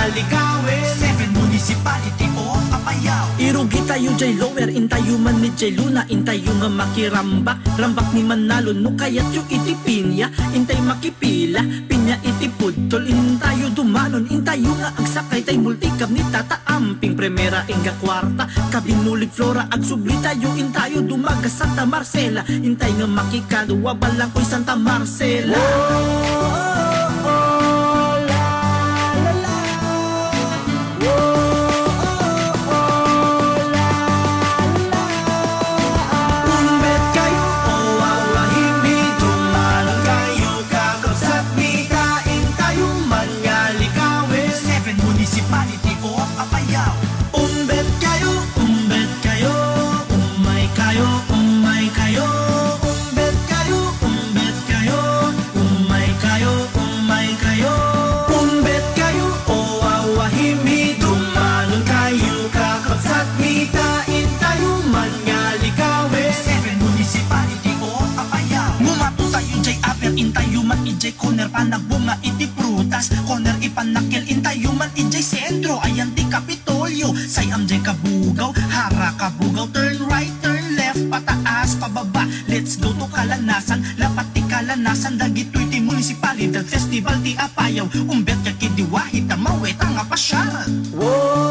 Mangalikawe 7 Municipality of Apayao. Irugi tayo jay lower, intayo man ni jay luna, intayo nga makirambak, rambak ni manalo no kayat yu iti pinya, intay makipila, pinya iti pudtol, intayo dumanon, intayo nga agsakay tay multikab ni tataamping primera inga kwarta, kabinulig flora ag subli tayo, intayo dumaga Santa Marcela, intay nga makikaluwa balang ko'y Santa Marcela. Municipality of Apayao. Umbet kayo, umay kayo, umay kayo. Umbet kayo, umay kayo, umay kayo. Umbet kayo, o awahimi, dumalon kayo, kakabsat mitain tayo, mangalikawe. 7 Municipality of Apayao. Ngumato tayo jay aper, intayo man ijay corner, panagbunga iti prutas, corner ipanakil, intayo man ijay sentro, ayan ti Kapitolyo, sayam jay kabugaw, hara kabugaw, turn right, turn left, pataas, pababa, let's go to Kalanasan, lapat ti Kalanasan, dagitoy ti municipality, festival ti Apayao, umbet ka kidiwahit, tamawet ang apasyaran. Whoa!